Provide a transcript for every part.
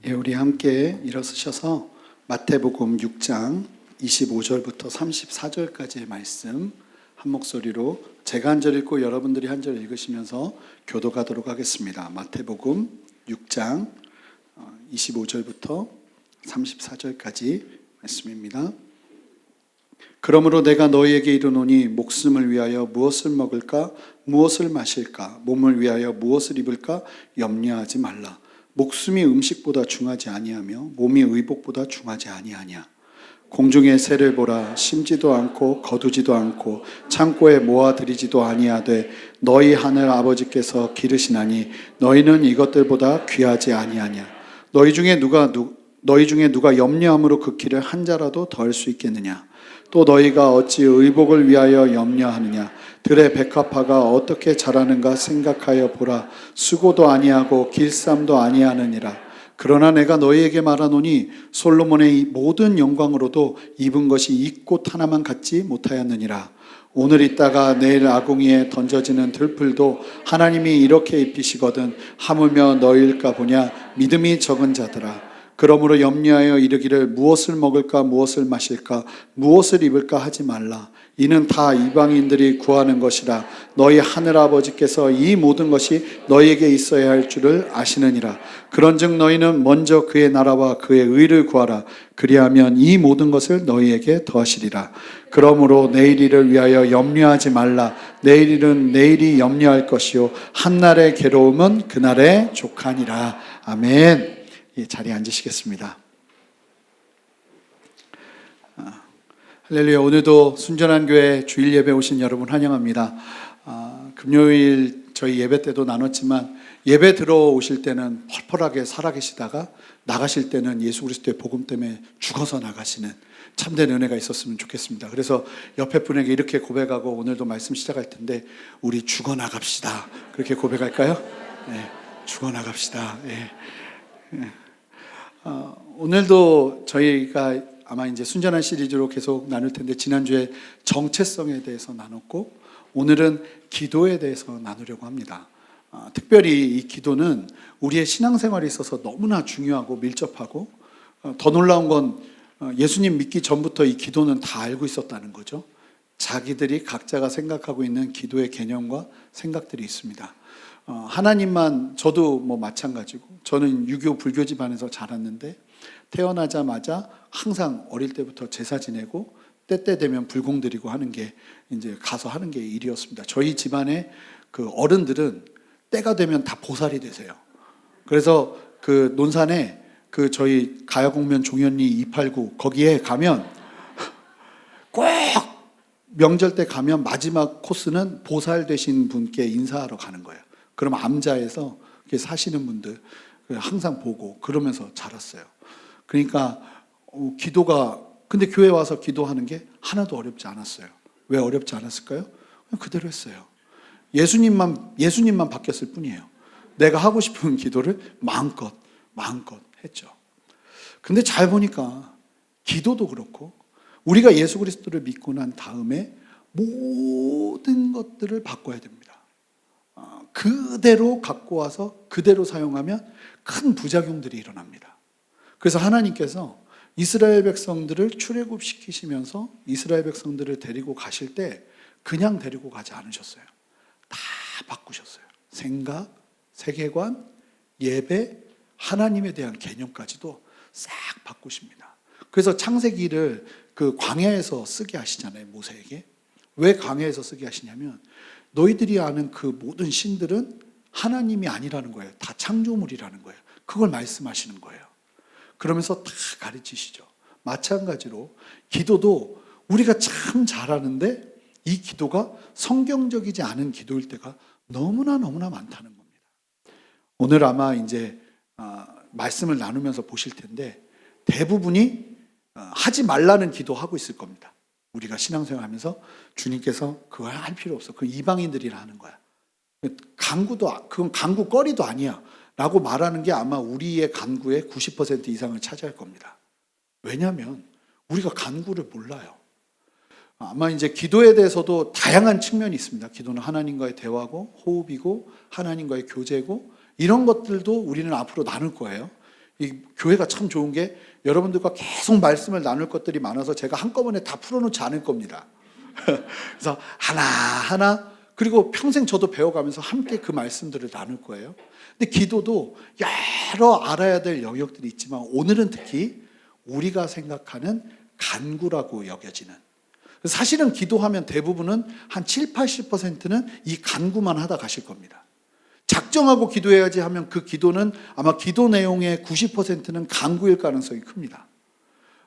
예, 우리 함께 일어서셔서 마태복음 6장 25절부터 34절까지의 말씀 한 목소리로 제가 한 절 읽고 여러분들이 한 절 읽으시면서 교도가도록 하겠습니다. 마태복음 6장 25절부터 34절까지 말씀입니다. 그러므로 내가 너희에게 이르노니 목숨을 위하여 무엇을 먹을까 무엇을 마실까 몸을 위하여 무엇을 입을까 염려하지 말라. 목숨이 음식보다 중하지 아니하며 몸이 의복보다 중하지 아니하냐. 공중의 새를 보라. 심지도 않고 거두지도 않고 창고에 모아들이지도 아니하되 너희 하늘 아버지께서 기르시나니 너희는 이것들보다 귀하지 아니하냐. 너희 중에 누가 염려함으로 그 길을 한 자라도 더할 수 있겠느냐. 또 너희가 어찌 의복을 위하여 염려하느냐. 들의 백합화가 어떻게 자라는가 생각하여 보라. 수고도 아니하고 길쌈도 아니하느니라. 그러나 내가 너희에게 말하노니 솔로몬의 이 모든 영광으로도 입은 것이 이 꽃 하나만 갖지 못하였느니라. 오늘 있다가 내일 아궁이에 던져지는 들풀도 하나님이 이렇게 입히시거든 하물며 너희일까 보냐. 믿음이 적은 자들아. 그러므로 염려하여 이르기를 무엇을 먹을까 무엇을 마실까 무엇을 입을까 하지 말라. 이는 다 이방인들이 구하는 것이라. 너희 하늘아버지께서 이 모든 것이 너희에게 있어야 할 줄을 아시느니라. 그런즉 너희는 먼저 그의 나라와 그의 의를 구하라. 그리하면 이 모든 것을 너희에게 더하시리라. 그러므로 내일 일을 위하여 염려하지 말라. 내일 일은 내일이 염려할 것이요 한날의 괴로움은 그날의 족하니라. 아멘. 예, 자리에 앉으시겠습니다. 할렐루야. 오늘도 순전한 교회 주일 예배 오신 여러분 환영합니다. 금요일 저희 예배 때도 나눴지만 예배 들어오실 때는 펄펄하게 살아계시다가 나가실 때는 예수 그리스도의 복음 때문에 죽어서 나가시는 참된 은혜가 있었으면 좋겠습니다. 그래서 옆에 분에게 이렇게 고백하고 오늘도 말씀 시작할 텐데 우리 죽어나갑시다. 그렇게 고백할까요? 네, 죽어나갑시다. 네. 오늘도 저희가 아마 이제 순전한 시리즈로 계속 나눌 텐데 지난주에 정체성에 대해서 나눴고 오늘은 기도에 대해서 나누려고 합니다. 특별히 이 기도는 우리의 신앙생활에 있어서 너무나 중요하고 밀접하고 더 놀라운 건 예수님 믿기 전부터 이 기도는 다 알고 있었다는 거죠. 자기들이 각자가 생각하고 있는 기도의 개념과 생각들이 있습니다. 하나님만, 저도 뭐 마찬가지고 저는 유교 불교 집안에서 자랐는데 태어나자마자 항상 어릴 때부터 제사 지내고 때때 되면 불공 드리고 하는 게 이제 가서 하는 게 일이었습니다. 저희 집안의 그 어른들은 때가 되면 다 보살이 되세요. 그래서 그 논산에 그 저희 가야공면 종현리 289 거기에 가면 꼭 명절 때 가면 마지막 코스는 보살 되신 분께 인사하러 가는 거예요. 그럼 암자에서 사시는 분들 항상 보고 그러면서 자랐어요. 그러니까 기도가, 근데 교회 와서 기도하는 게 하나도 어렵지 않았어요. 왜 어렵지 않았을까요? 그냥 그대로 했어요. 예수님만 바뀌었을 뿐이에요. 내가 하고 싶은 기도를 마음껏 했죠. 근데 잘 보니까 기도도 그렇고 우리가 예수 그리스도를 믿고 난 다음에 모든 것들을 바꿔야 됩니다. 그대로 갖고 와서 그대로 사용하면 큰 부작용들이 일어납니다. 그래서 하나님께서 이스라엘 백성들을 출애굽시키시면서 이스라엘 백성들을 데리고 가실 때 그냥 데리고 가지 않으셨어요. 다 바꾸셨어요. 생각, 세계관, 예배, 하나님에 대한 개념까지도 싹 바꾸십니다. 그래서 창세기를 그 광야에서 쓰게 하시잖아요, 모세에게. 왜 광야에서 쓰게 하시냐면 너희들이 아는 그 모든 신들은 하나님이 아니라는 거예요. 다 창조물이라는 거예요. 그걸 말씀하시는 거예요. 그러면서 다 가르치시죠. 마찬가지로 기도도 우리가 참 잘하는데 이 기도가 성경적이지 않은 기도일 때가 너무나 많다는 겁니다. 오늘 아마 이제 말씀을 나누면서 보실 텐데 대부분이 하지 말라는 기도하고 있을 겁니다. 우리가 신앙생활 하면서 주님께서 그걸 할 필요 없어. 그 이방인들이라 하는 거야. 그건 간구거리도 아니야. 라고 말하는 게 아마 우리의 간구의 90% 이상을 차지할 겁니다. 왜냐하면 우리가 간구를 몰라요. 아마 이제 기도에 대해서도 다양한 측면이 있습니다. 기도는 하나님과의 대화고 호흡이고 하나님과의 교제고 이런 것들도 우리는 앞으로 나눌 거예요. 이 교회가 참 좋은 게 여러분들과 계속 말씀을 나눌 것들이 많아서 제가 한꺼번에 다 풀어놓지 않을 겁니다. 그래서 하나하나, 그리고 평생 저도 배워가면서 함께 그 말씀들을 나눌 거예요. 근데 기도도 여러 알아야 될 영역들이 있지만 오늘은 특히 우리가 생각하는 간구라고 여겨지는, 사실은 기도하면 대부분은 한 7, 80%는 이 간구만 하다 가실 겁니다. 작정하고 기도해야지 하면 그 기도는 아마 기도 내용의 90%는 간구일 가능성이 큽니다.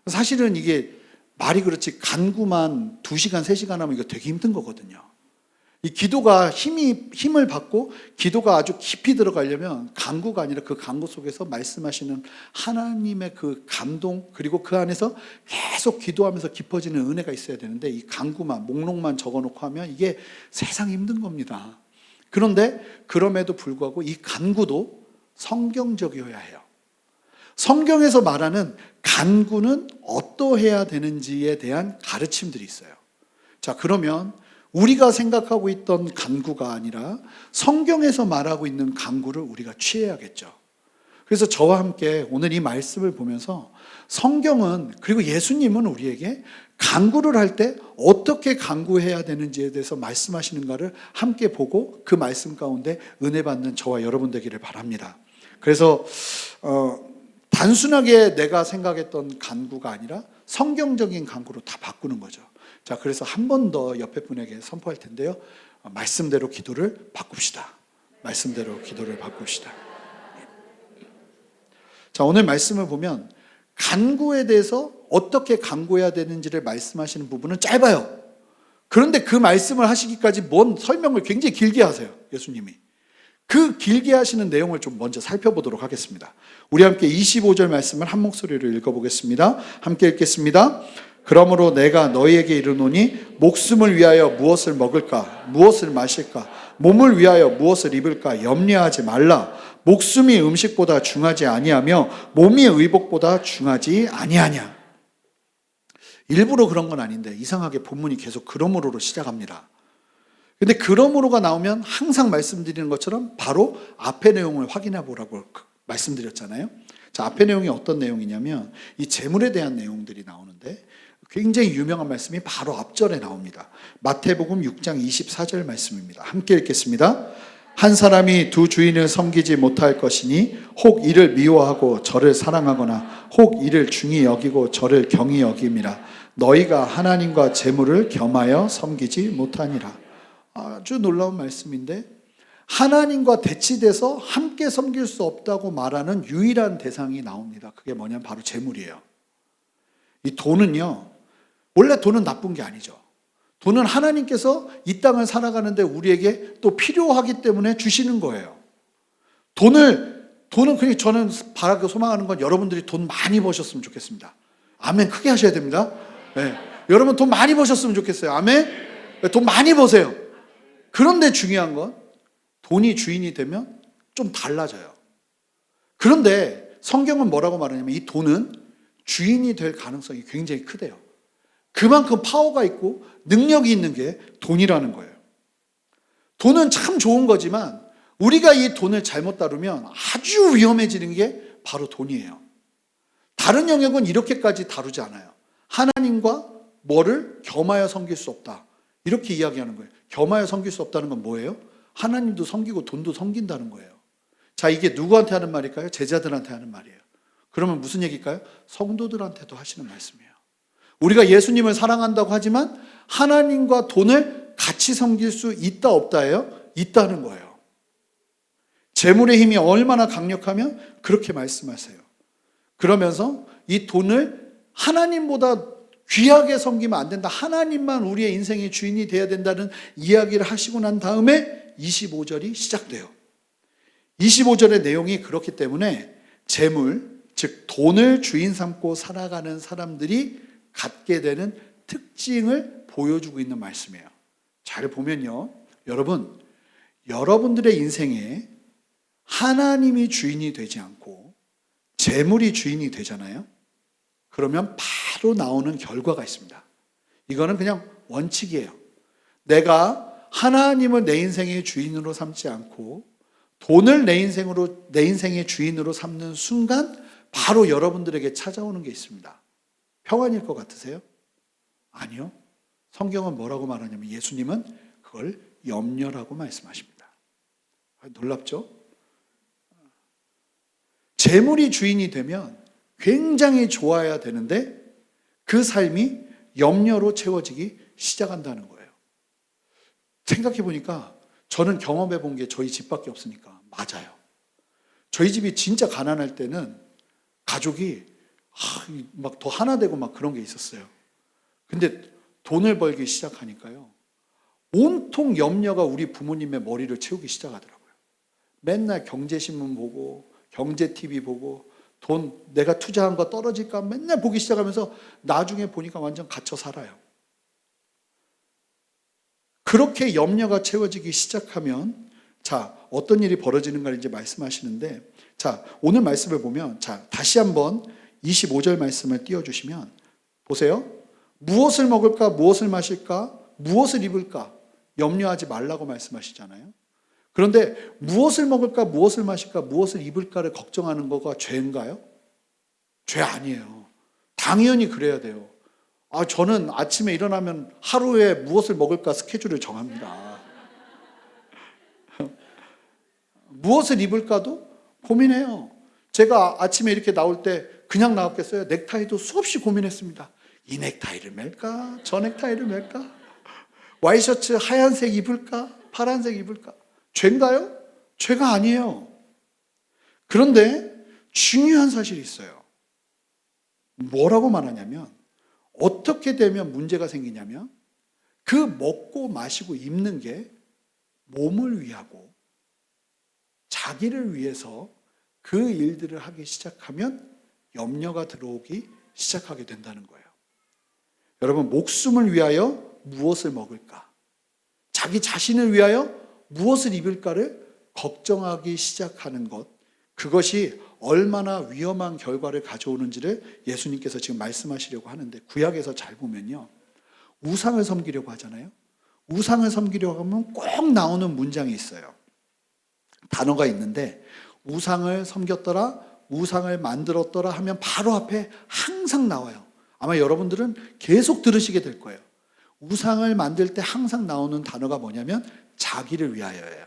사실은 이게 말이 그렇지 간구만 2시간, 3시간 하면 이거 되게 힘든 거거든요. 이 기도가 힘을 받고 기도가 아주 깊이 들어가려면 간구가 아니라 그 간구 속에서 말씀하시는 하나님의 그 감동, 그리고 그 안에서 계속 기도하면서 깊어지는 은혜가 있어야 되는데 이 간구만, 목록만 적어놓고 하면 이게 세상 힘든 겁니다. 그런데 그럼에도 불구하고 이 간구도 성경적이어야 해요. 성경에서 말하는 간구는 어떠해야 되는지에 대한 가르침들이 있어요. 자, 그러면 우리가 생각하고 있던 간구가 아니라 성경에서 말하고 있는 간구를 우리가 취해야겠죠. 그래서 저와 함께 오늘 이 말씀을 보면서 성경은, 그리고 예수님은 우리에게 간구를 할 때 어떻게 간구해야 되는지에 대해서 말씀하시는가를 함께 보고 그 말씀 가운데 은혜 받는 저와 여러분 되기를 바랍니다. 그래서 단순하게 내가 생각했던 간구가 아니라 성경적인 간구로 다 바꾸는 거죠. 자, 그래서 한 번 더 옆에 분에게 선포할 텐데요. 말씀대로 기도를 바꿉시다. 말씀대로 기도를 바꿉시다. 자, 오늘 말씀을 보면 간구에 대해서 어떻게 간구해야 되는지를 말씀하시는 부분은 짧아요. 그런데 그 말씀을 하시기까지 뭔 설명을 굉장히 길게 하세요, 예수님이. 그 길게 하시는 내용을 좀 먼저 살펴보도록 하겠습니다. 우리 함께 25절 말씀을 한 목소리로 읽어보겠습니다. 함께 읽겠습니다. 그러므로 내가 너희에게 이르노니 목숨을 위하여 무엇을 먹을까, 무엇을 마실까, 몸을 위하여 무엇을 입을까 염려하지 말라. 목숨이 음식보다 중하지 아니하며 몸이 의복보다 중하지 아니하냐. 일부러 그런 건 아닌데 이상하게 본문이 계속 그러므로로 시작합니다. 근데 그러므로가 나오면 항상 말씀드리는 것처럼 바로 앞의 내용을 확인해 보라고 말씀드렸잖아요. 자, 앞의 내용이 어떤 내용이냐면 이 재물에 대한 내용들이 나오는데 굉장히 유명한 말씀이 바로 앞절에 나옵니다. 마태복음 6장 24절 말씀입니다. 함께 읽겠습니다. 한 사람이 두 주인을 섬기지 못할 것이니 혹 이를 미워하고 저를 사랑하거나 혹 이를 중히 여기고 저를 경히 여김이라. 너희가 하나님과 재물을 겸하여 섬기지 못하니라. 아주 놀라운 말씀인데 하나님과 대치돼서 함께 섬길 수 없다고 말하는 유일한 대상이 나옵니다. 그게 뭐냐면 바로 재물이에요. 이 돈은요, 원래 돈은 나쁜 게 아니죠. 돈은 하나님께서 이 땅을 살아가는데 우리에게 또 필요하기 때문에 주시는 거예요. 돈은 그냥 저는 바라고 소망하는 건 여러분들이 돈 많이 버셨으면 좋겠습니다. 아멘. 크게 하셔야 됩니다. 네. 여러분 돈 많이 버셨으면 좋겠어요. 아멘. 네, 돈 많이 버세요. 그런데 중요한 건 돈이 주인이 되면 좀 달라져요. 그런데 성경은 뭐라고 말하냐면 이 돈은 주인이 될 가능성이 굉장히 크대요. 그만큼 파워가 있고 능력이 있는 게 돈이라는 거예요. 돈은 참 좋은 거지만 우리가 이 돈을 잘못 다루면 아주 위험해지는 게 바로 돈이에요. 다른 영역은 이렇게까지 다루지 않아요. 하나님과 뭐를 겸하여 섬길 수 없다. 이렇게 이야기하는 거예요. 겸하여 섬길 수 없다는 건 뭐예요? 하나님도 섬기고 돈도 섬긴다는 거예요. 자, 이게 누구한테 하는 말일까요? 제자들한테 하는 말이에요. 그러면 무슨 얘기일까요? 성도들한테도 하시는 말씀이에요. 우리가 예수님을 사랑한다고 하지만 하나님과 돈을 같이 섬길 수 있다 없다예요? 있다는 거예요. 재물의 힘이 얼마나 강력하면 그렇게 말씀하세요. 그러면서 이 돈을 하나님보다 귀하게 섬기면 안 된다. 하나님만 우리의 인생의 주인이 되어야 된다는 이야기를 하시고 난 다음에 25절이 시작돼요. 25절의 내용이 그렇기 때문에 재물, 즉 돈을 주인 삼고 살아가는 사람들이 갖게 되는 특징을 보여주고 있는 말씀이에요. 잘 보면요, 여러분들의 인생에 하나님이 주인이 되지 않고 재물이 주인이 되잖아요. 그러면 바로 나오는 결과가 있습니다. 이거는 그냥 원칙이에요. 내가 하나님을 내 인생의 주인으로 삼지 않고 돈을 내 인생의 주인으로 삼는 순간 바로 여러분들에게 찾아오는 게 있습니다. 평안일 것 같으세요? 아니요. 성경은 뭐라고 말하냐면 예수님은 그걸 염려라고 말씀하십니다. 놀랍죠? 재물이 주인이 되면 굉장히 좋아야 되는데 그 삶이 염려로 채워지기 시작한다는 거예요. 생각해 보니까 저는 경험해 본 게 저희 집밖에 없으니까 맞아요. 저희 집이 진짜 가난할 때는 가족이 막 더 하나 되고 막 그런 게 있었어요. 근데 돈을 벌기 시작하니까요. 온통 염려가 우리 부모님의 머리를 채우기 시작하더라고요. 맨날 경제신문 보고 경제 TV 보고 돈 내가 투자한 거 떨어질까 맨날 보기 시작하면서 나중에 보니까 완전 갇혀 살아요. 그렇게 염려가 채워지기 시작하면 자, 어떤 일이 벌어지는가를 이제 말씀하시는데 자, 오늘 말씀을 보면 자, 다시 한번 25절 말씀을 띄워주시면 보세요. 무엇을 먹을까? 무엇을 마실까? 무엇을 입을까? 염려하지 말라고 말씀하시잖아요. 그런데 무엇을 먹을까? 무엇을 마실까? 무엇을 입을까를 걱정하는 거가 죄인가요? 죄 아니에요. 당연히 그래야 돼요. 저는 아침에 일어나면 하루에 무엇을 먹을까 스케줄을 정합니다. 무엇을 입을까도 고민해요. 제가 아침에 이렇게 나올 때 그냥 나왔겠어요? 넥타이도 수없이 고민했습니다. 이 넥타이를 맬까? 저 넥타이를 맬까? 와이셔츠 하얀색 입을까? 파란색 입을까? 죄인가요? 죄가 아니에요. 그런데 중요한 사실이 있어요. 뭐라고 말하냐면 어떻게 되면 문제가 생기냐면 그 먹고 마시고 입는 게 몸을 위하고 자기를 위해서 그 일들을 하기 시작하면 염려가 들어오기 시작하게 된다는 거예요. 여러분, 목숨을 위하여 무엇을 먹을까? 자기 자신을 위하여 무엇을 입을까를 걱정하기 시작하는 것, 그것이 얼마나 위험한 결과를 가져오는지를 예수님께서 지금 말씀하시려고 하는데 구약에서 잘 보면요. 우상을 섬기려고 하잖아요. 우상을 섬기려고 하면 꼭 나오는 문장이 있어요. 단어가 있는데 우상을 섬겼더라, 우상을 만들었더라 하면 바로 앞에 항상 나와요. 아마 여러분들은 계속 들으시게 될 거예요. 우상을 만들 때 항상 나오는 단어가 뭐냐면 자기를 위하여예요.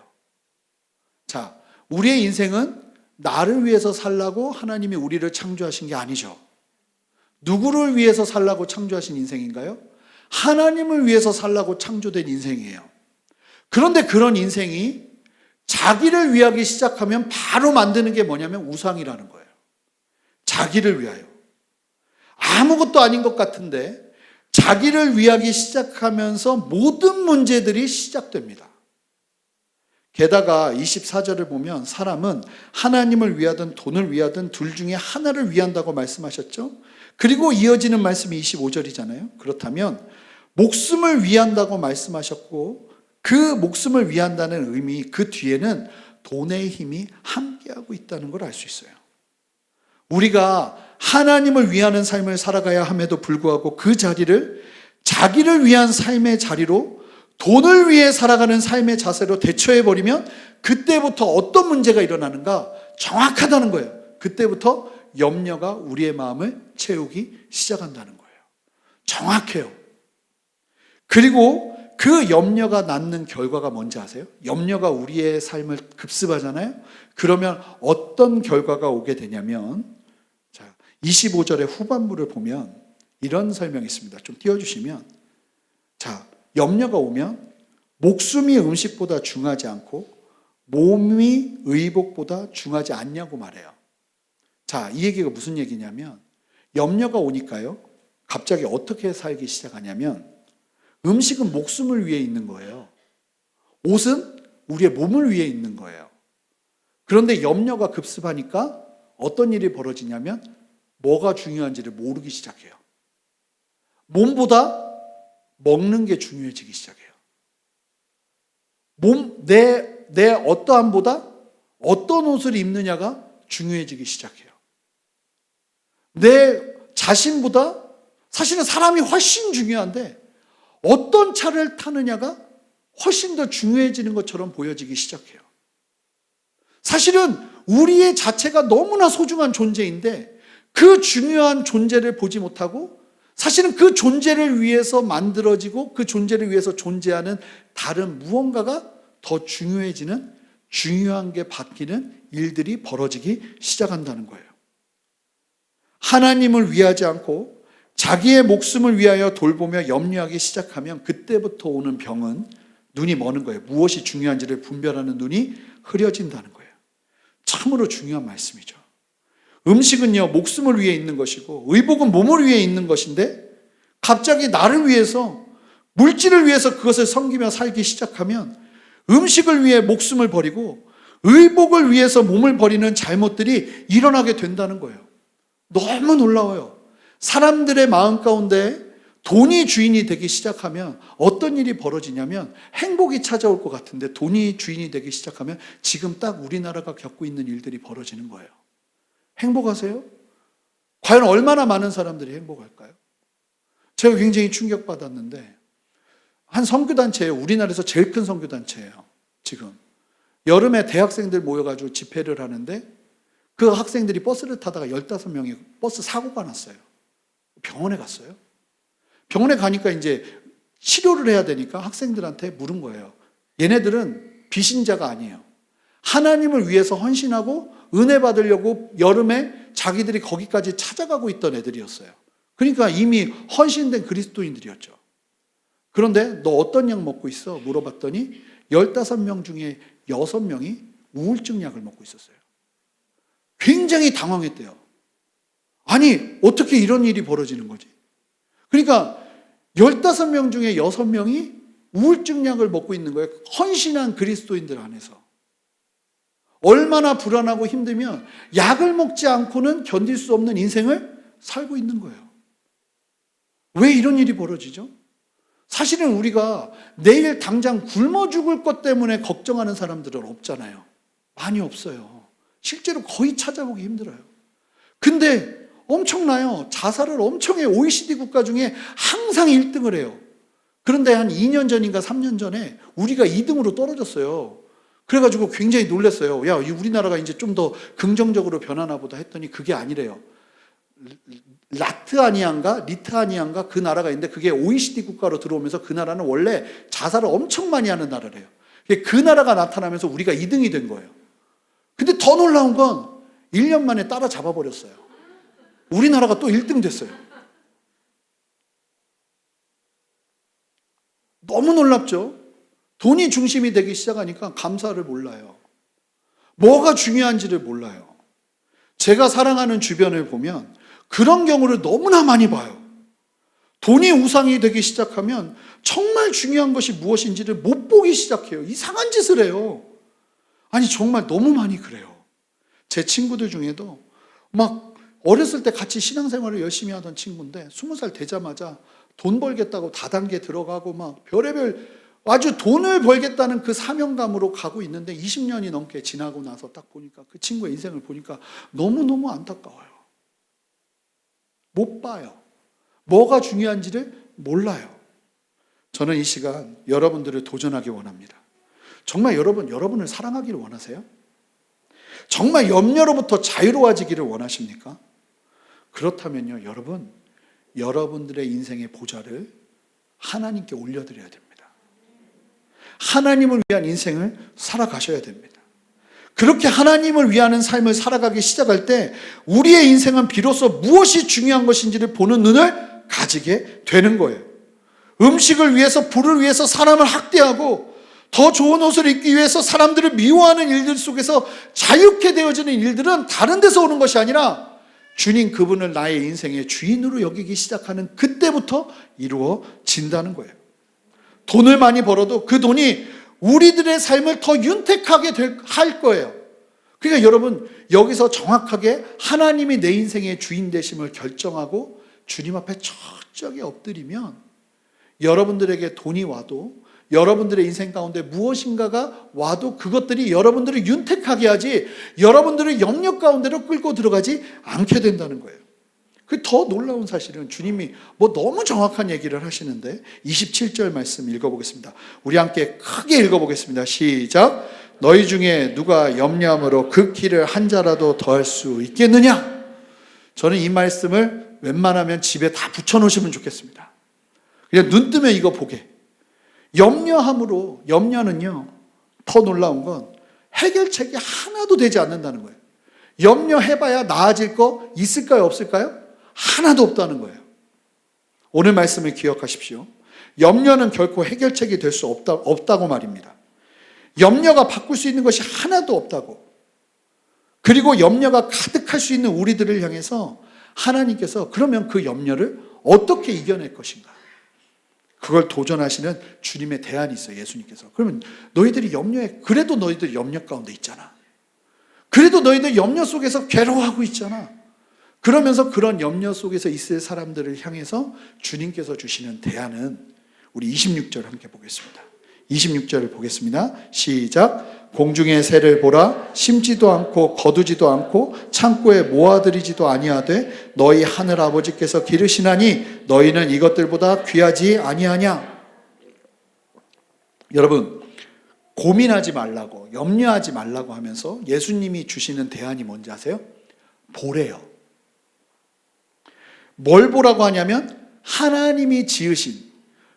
자, 우리의 인생은 나를 위해서 살라고 하나님이 우리를 창조하신 게 아니죠. 누구를 위해서 살라고 창조하신 인생인가요? 하나님을 위해서 살라고 창조된 인생이에요. 그런데 그런 인생이 자기를 위하기 시작하면 바로 만드는 게 뭐냐면 우상이라는 거예요. 자기를 위하여. 아무것도 아닌 것 같은데 자기를 위하기 시작하면서 모든 문제들이 시작됩니다. 게다가 24절을 보면 사람은 하나님을 위하든 돈을 위하든 둘 중에 하나를 위한다고 말씀하셨죠. 그리고 이어지는 말씀이 25절이잖아요. 그렇다면 목숨을 위한다고 말씀하셨고 그 목숨을 위한다는 의미, 그 뒤에는 돈의 힘이 함께하고 있다는 걸 알 수 있어요. 우리가 하나님을 위하는 삶을 살아가야 함에도 불구하고 그 자리를 자기를 위한 삶의 자리로 돈을 위해 살아가는 삶의 자세로 대처해버리면 그때부터 어떤 문제가 일어나는가 정확하다는 거예요. 그때부터 염려가 우리의 마음을 채우기 시작한다는 거예요. 정확해요. 그리고 그 염려가 낳는 결과가 뭔지 아세요? 염려가 우리의 삶을 급습하잖아요. 그러면 어떤 결과가 오게 되냐면 25절의 후반부를 보면 이런 설명이 있습니다. 좀 띄워주시면 자, 염려가 오면 목숨이 음식보다 중하지 않고 몸이 의복보다 중하지 않냐고 말해요. 자, 이 얘기가 무슨 얘기냐면 염려가 오니까요. 갑자기 어떻게 살기 시작하냐면 음식은 목숨을 위해 있는 거예요. 옷은 우리의 몸을 위해 있는 거예요. 그런데 염려가 급습하니까 어떤 일이 벌어지냐면 뭐가 중요한지를 모르기 시작해요. 몸보다 먹는 게 중요해지기 시작해요. 내 어떠함보다 어떤 옷을 입느냐가 중요해지기 시작해요. 내 자신보다 사실은 사람이 훨씬 중요한데 어떤 차를 타느냐가 훨씬 더 중요해지는 것처럼 보여지기 시작해요. 사실은 우리의 자체가 너무나 소중한 존재인데 그 중요한 존재를 보지 못하고 사실은 그 존재를 위해서 만들어지고 그 존재를 위해서 존재하는 다른 무언가가 더 중요해지는, 중요한 게 바뀌는 일들이 벌어지기 시작한다는 거예요. 하나님을 위하지 않고 자기의 목숨을 위하여 돌보며 염려하기 시작하면 그때부터 오는 병은 눈이 머는 거예요. 무엇이 중요한지를 분별하는 눈이 흐려진다는 거예요. 참으로 중요한 말씀이죠. 음식은요, 목숨을 위해 있는 것이고 의복은 몸을 위해 있는 것인데 갑자기 나를 위해서, 물질을 위해서 그것을 섬기며 살기 시작하면 음식을 위해 목숨을 버리고 의복을 위해서 몸을 버리는 잘못들이 일어나게 된다는 거예요. 너무 놀라워요. 사람들의 마음 가운데 돈이 주인이 되기 시작하면 어떤 일이 벌어지냐면 행복이 찾아올 것 같은데 돈이 주인이 되기 시작하면 지금 딱 우리나라가 겪고 있는 일들이 벌어지는 거예요. 행복하세요? 과연 얼마나 많은 사람들이 행복할까요? 제가 굉장히 충격받았는데 한 선교단체예요. 우리나라에서 제일 큰 선교단체예요. 지금 여름에 대학생들 모여가지고 집회를 하는데 그 학생들이 버스를 타다가 15명이 버스 사고가 났어요. 병원에 갔어요. 병원에 가니까 이제 치료를 해야 되니까 학생들한테 물은 거예요. 얘네들은 비신자가 아니에요. 하나님을 위해서 헌신하고 은혜 받으려고 여름에 자기들이 거기까지 찾아가고 있던 애들이었어요. 그러니까 이미 헌신된 그리스도인들이었죠. 그런데 너 어떤 약 먹고 있어? 물어봤더니 15명 중에 6명이 우울증 약을 먹고 있었어요. 굉장히 당황했대요. 아니, 어떻게 이런 일이 벌어지는 거지? 그러니까 15명 중에 6명이 우울증 약을 먹고 있는 거예요. 헌신한 그리스도인들 안에서. 얼마나 불안하고 힘들면 약을 먹지 않고는 견딜 수 없는 인생을 살고 있는 거예요. 왜 이런 일이 벌어지죠? 사실은 우리가 내일 당장 굶어 죽을 것 때문에 걱정하는 사람들은 없잖아요. 많이 없어요. 실제로 거의 찾아보기 힘들어요. 근데 엄청나요. 자살을 엄청 해요. OECD 국가 중에 항상 1등을 해요. 그런데 한 2년 전인가 3년 전에 우리가 2등으로 떨어졌어요. 그래가지고 굉장히 놀랐어요. 야, 우리나라가 이제 좀 더 긍정적으로 변하나 보다 했더니 그게 아니래요. 리트아니아인가 그 나라가 있는데 그게 OECD 국가로 들어오면서 그 나라는 원래 자살을 엄청 많이 하는 나라래요. 그 나라가 나타나면서 우리가 2등이 된 거예요. 근데 더 놀라운 건 1년 만에 따라잡아 버렸어요. 우리나라가 또 1등 됐어요. 너무 놀랍죠? 돈이 중심이 되기 시작하니까 감사를 몰라요. 뭐가 중요한지를 몰라요. 제가 사랑하는 주변을 보면 그런 경우를 너무나 많이 봐요. 돈이 우상이 되기 시작하면 정말 중요한 것이 무엇인지를 못 보기 시작해요. 이상한 짓을 해요. 아니, 정말 너무 많이 그래요. 제 친구들 중에도 막 어렸을 때 같이 신앙생활을 열심히 하던 친구인데 20살 되자마자 돈 벌겠다고 다단계 들어가고 막 별의별 아주 돈을 벌겠다는 그 사명감으로 가고 있는데 20년이 넘게 지나고 나서 딱 보니까 그 친구의 인생을 보니까 너무너무 안타까워요. 못 봐요. 뭐가 중요한지를 몰라요. 저는 이 시간 여러분들을 도전하기 원합니다. 정말 여러분을 사랑하기를 원하세요? 정말 염려로부터 자유로워지기를 원하십니까? 그렇다면요, 여러분들의 인생의 보좌를 하나님께 올려드려야 됩니다. 하나님을 위한 인생을 살아가셔야 됩니다. 그렇게 하나님을 위하는 삶을 살아가기 시작할 때 우리의 인생은 비로소 무엇이 중요한 것인지를 보는 눈을 가지게 되는 거예요. 음식을 위해서, 부를 위해서 사람을 학대하고 더 좋은 옷을 입기 위해서 사람들을 미워하는 일들 속에서 자유케 되어지는 일들은 다른 데서 오는 것이 아니라 주님 그분을 나의 인생의 주인으로 여기기 시작하는 그때부터 이루어진다는 거예요. 돈을 많이 벌어도 그 돈이 우리들의 삶을 더 윤택하게 할 거예요. 그러니까 여러분, 여기서 정확하게 하나님이 내 인생의 주인 되심을 결정하고 주님 앞에 철저하게 엎드리면 여러분들에게 돈이 와도, 여러분들의 인생 가운데 무엇인가가 와도 그것들이 여러분들을 윤택하게 하지 여러분들을 영역 가운데로 끌고 들어가지 않게 된다는 거예요. 그 더 놀라운 사실은 주님이 너무 정확한 얘기를 하시는데 27절 말씀 읽어보겠습니다. 우리 함께 크게 읽어보겠습니다. 시작. 너희 중에 누가 염려함으로 그 키를 한 자라도 더할 수 있겠느냐? 저는 이 말씀을 웬만하면 집에 다 붙여놓으시면 좋겠습니다. 그냥 눈 뜨면 이거 보게. 염려함으로, 염려는요, 더 놀라운 건 해결책이 하나도 되지 않는다는 거예요. 염려해봐야 나아질 거 있을까요, 없을까요? 하나도 없다는 거예요. 오늘 말씀을 기억하십시오. 염려는 결코 해결책이 될 수 없다고 말입니다. 염려가 바꿀 수 있는 것이 하나도 없다고. 그리고 염려가 가득할 수 있는 우리들을 향해서 하나님께서 그러면 그 염려를 어떻게 이겨낼 것인가? 그걸 도전하시는 주님의 대안이 있어요, 예수님께서. 그러면 너희들이 염려해. 그래도 너희들 염려 가운데 있잖아. 그래도 너희들 염려 속에서 괴로워하고 있잖아. 그러면서 그런 염려 속에서 있을 사람들을 향해서 주님께서 주시는 대안은 우리 26절 함께 보겠습니다. 26절을 보겠습니다. 시작. 공중의 새를 보라. 심지도 않고 거두지도 않고 창고에 모아들이지도 아니하되 너희 하늘 아버지께서 기르시나니 너희는 이것들보다 귀하지 아니하냐. 여러분, 고민하지 말라고, 염려하지 말라고 하면서 예수님이 주시는 대안이 뭔지 아세요? 보래요. 뭘 보라고 하냐면 하나님이 지으신,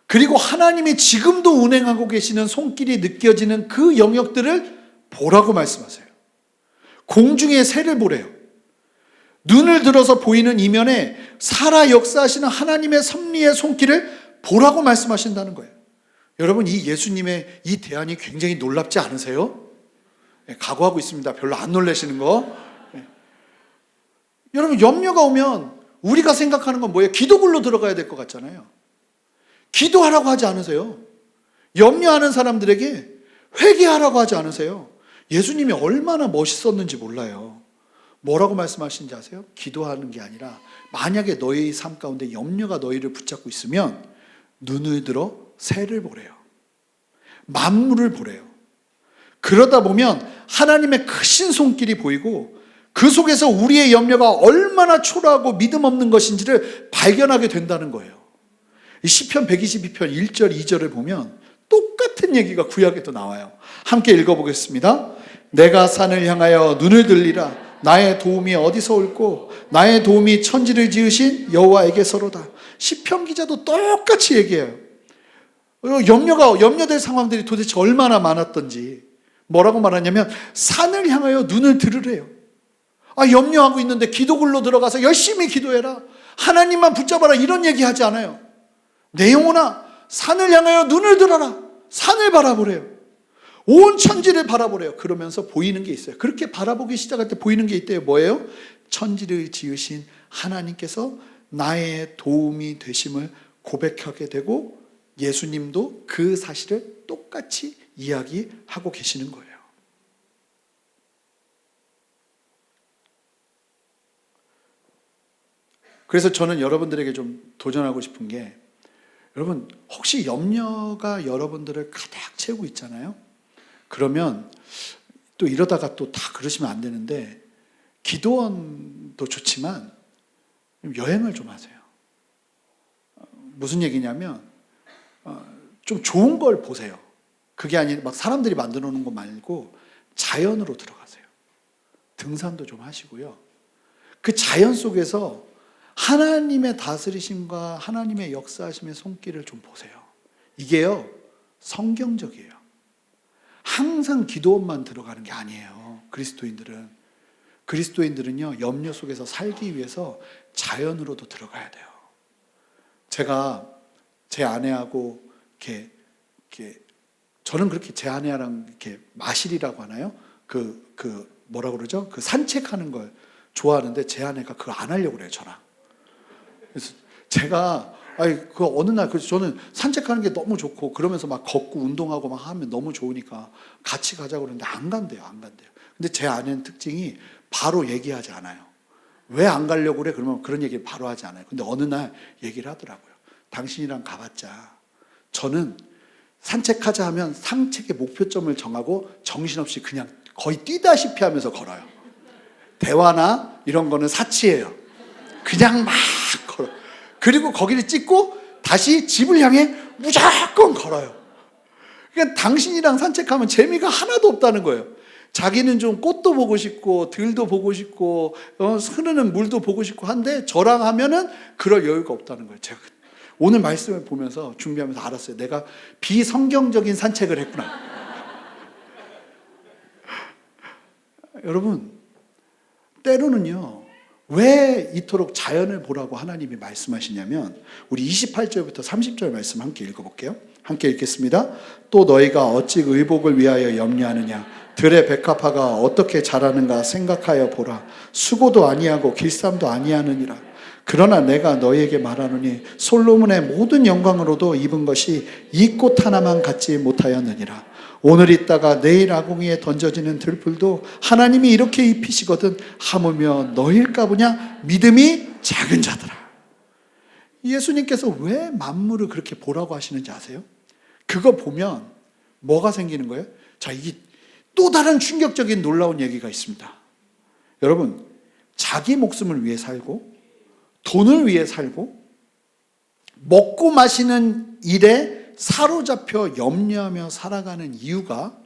그리고 하나님이 지금도 운행하고 계시는 손길이 느껴지는 그 영역들을 보라고 말씀하세요. 공중의 새를 보래요. 눈을 들어서 보이는 이면에 살아 역사하시는 하나님의 섭리의 손길을 보라고 말씀하신다는 거예요. 여러분, 이 예수님의 이 대안이 굉장히 놀랍지 않으세요? 각오하고 있습니다. 별로 안 놀라시는 거. 여러분, 염려가 오면 우리가 생각하는 건 뭐예요? 기도굴로 들어가야 될 것 같잖아요. 기도하라고 하지 않으세요? 염려하는 사람들에게 회개하라고 하지 않으세요? 예수님이 얼마나 멋있었는지 몰라요. 뭐라고 말씀하시는지 아세요? 기도하는 게 아니라 만약에 너희 삶 가운데 염려가 너희를 붙잡고 있으면 눈을 들어 새를 보래요. 만물을 보래요. 그러다 보면 하나님의 크신 손길이 보이고 그 속에서 우리의 염려가 얼마나 초라하고 믿음 없는 것인지를 발견하게 된다는 거예요. 이 시편 122편 1절 2절을 보면 똑같은 얘기가 구약에도 나와요. 함께 읽어보겠습니다. 내가 산을 향하여 눈을 들리라. 나의 도움이 어디서 올꼬? 나의 도움이 천지를 지으신 여호와에게서로다. 시편 기자도 똑같이 얘기해요. 염려될 상황들이 도대체 얼마나 많았던지. 뭐라고 말하냐면 산을 향하여 눈을 들으래요. 염려하고 있는데 기도굴로 들어가서 열심히 기도해라. 하나님만 붙잡아라. 이런 얘기 하지 않아요. 내 영혼아, 산을 향하여 눈을 들어라. 산을 바라보래요. 온 천지를 바라보래요. 그러면서 보이는 게 있어요. 그렇게 바라보기 시작할 때 보이는 게 있대요. 뭐예요? 천지를 지으신 하나님께서 나의 도움이 되심을 고백하게 되고 예수님도 그 사실을 똑같이 이야기하고 계시는 거예요. 그래서 저는 여러분들에게 좀 도전하고 싶은 게, 여러분 혹시 염려가 여러분들을 가득 채우고 있잖아요. 그러면 또 이러다가 또 다 그러시면 안 되는데, 기도원도 좋지만 여행을 좀 하세요. 무슨 얘기냐면 좀 좋은 걸 보세요. 그게 아니라 막 사람들이 만들어 놓은 거 말고 자연으로 들어가세요. 등산도 좀 하시고요. 그 자연 속에서 하나님의 다스리심과 하나님의 역사하심의 손길을 좀 보세요. 이게요, 성경적이에요. 항상 기도원만 들어가는 게 아니에요. 그리스도인들은요, 염려 속에서 살기 위해서 자연으로도 들어가야 돼요. 제가 제 아내하고 이렇게 저는 그렇게 제 아내랑 이렇게 마실이라고 하나요? 뭐라 그러죠? 그 산책하는 걸 좋아하는데 제 아내가 그거 안 하려고 그래요, 저랑. 그래서 제가 어느 날 저는 산책하는 게 너무 좋고 그러면서 막 걷고 운동하고 막 하면 너무 좋으니까 같이 가자고 그러는데 안 간대요. 근데 제 아내는 특징이 바로 얘기하지 않아요. 왜 안 가려고 그래? 그러면 그런 얘기를 바로 하지 않아요. 근데 어느 날 얘기를 하더라고요. 당신이랑 가봤자 저는 산책하자 하면 산책의 목표점을 정하고 정신없이 그냥 거의 뛰다시피 하면서 걸어요. 대화나 이런 거는 사치예요. 그냥 막 걸어. 그리고 거기를 찍고 다시 집을 향해 무조건 걸어요. 그러니까 당신이랑 산책하면 재미가 하나도 없다는 거예요. 자기는 좀 꽃도 보고 싶고 들도 보고 싶고 흐르는 물도 보고 싶고 한데 저랑 하면은 그럴 여유가 없다는 거예요. 제가 오늘 말씀을 보면서 준비하면서 알았어요. 내가 비성경적인 산책을 했구나. 여러분, 때로는요, 왜 이토록 자연을 보라고 하나님이 말씀하시냐면, 우리 28절부터 30절 말씀 함께 읽어볼게요. 함께 읽겠습니다. 또 너희가 어찌 의복을 위하여 염려하느냐? 들의 백합화가 어떻게 자라는가 생각하여 보라. 수고도 아니하고 길쌈도 아니하느니라. 그러나 내가 너희에게 말하노니 솔로몬의 모든 영광으로도 입은 것이 이 꽃 하나만 갖지 못하였느니라. 오늘 있다가 내일 아궁이에 던져지는 들풀도 하나님이 이렇게 입히시거든 하물며 너희일까 보냐? 믿음이 작은 자들아. 예수님께서 왜 만물을 그렇게 보라고 하시는지 아세요? 그거 보면 뭐가 생기는 거예요? 자, 이게 또 다른 충격적인 놀라운 얘기가 있습니다. 여러분, 자기 목숨을 위해 살고 돈을 위해 살고 먹고 마시는 일에 사로잡혀 염려하며 살아가는 이유가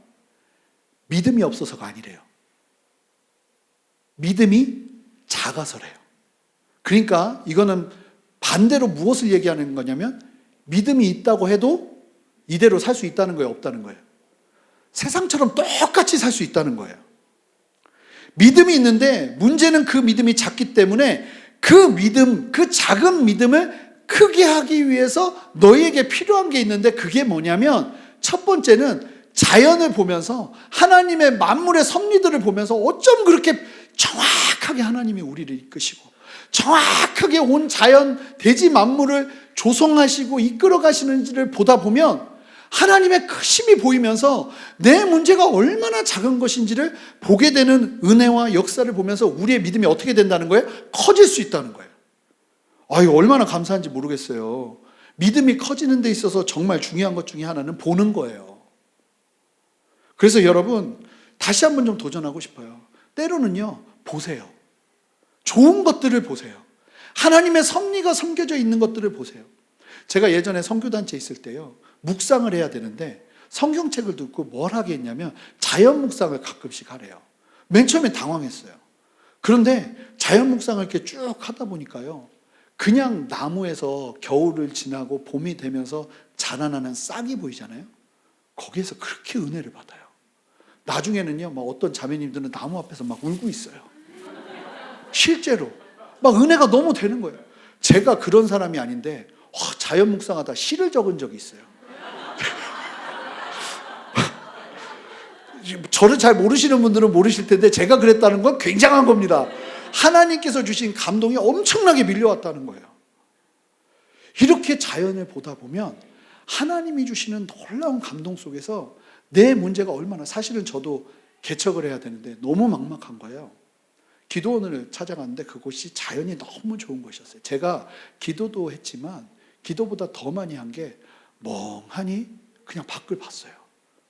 믿음이 없어서가 아니래요. 믿음이 작아서래요. 그러니까 이거는 반대로 무엇을 얘기하는 거냐면 믿음이 있다고 해도 이대로 살 수 있다는 거예요, 없다는 거예요? 세상처럼 똑같이 살 수 있다는 거예요. 믿음이 있는데 문제는 그 믿음이 작기 때문에 그 믿음, 그 작은 믿음을 크게 하기 위해서 너희에게 필요한 게 있는데 그게 뭐냐면 첫 번째는 자연을 보면서 하나님의 만물의 섭리들을 보면서 어쩜 그렇게 정확하게 하나님이 우리를 이끄시고 정확하게 온 자연 대지 만물을 조성하시고 이끌어 가시는지를 보다 보면 하나님의 크심이 보이면서 내 문제가 얼마나 작은 것인지를 보게 되는 은혜와 역사를 보면서 우리의 믿음이 어떻게 된다는 거예요? 커질 수 있다는 거예요. 아유, 얼마나 감사한지 모르겠어요. 믿음이 커지는 데 있어서 정말 중요한 것 중에 하나는 보는 거예요. 그래서 여러분, 다시 한번 좀 도전하고 싶어요. 때로는요, 보세요. 좋은 것들을 보세요. 하나님의 섭리가 섬겨져 있는 것들을 보세요. 제가 예전에 선교단체에 있을 때요, 묵상을 해야 되는데 성경책을 듣고 뭘 하게 했냐면 자연 묵상을 가끔씩 하래요. 맨 처음에 당황했어요. 그런데 자연 묵상을 이렇게 쭉 하다 보니까요, 그냥 나무에서 겨울을 지나고 봄이 되면서 자라나는 싹이 보이잖아요. 거기에서 그렇게 은혜를 받아요. 나중에는요, 막 어떤 자매님들은 나무 앞에서 막 울고 있어요. 실제로 막 은혜가 너무 되는 거예요. 제가 그런 사람이 아닌데 자연 묵상하다 시를 적은 적이 있어요. 저를 잘 모르시는 분들은 모르실 텐데 제가 그랬다는 건 굉장한 겁니다. 하나님께서 주신 감동이 엄청나게 밀려왔다는 거예요. 이렇게 자연을 보다 보면 하나님이 주시는 놀라운 감동 속에서 내 문제가 얼마나, 사실은 저도 개척을 해야 되는데 너무 막막한 거예요. 기도원을 찾아갔는데 그곳이 자연이 너무 좋은 곳이었어요. 제가 기도도 했지만 기도보다 더 많이 한 게 멍하니 그냥 밖을 봤어요.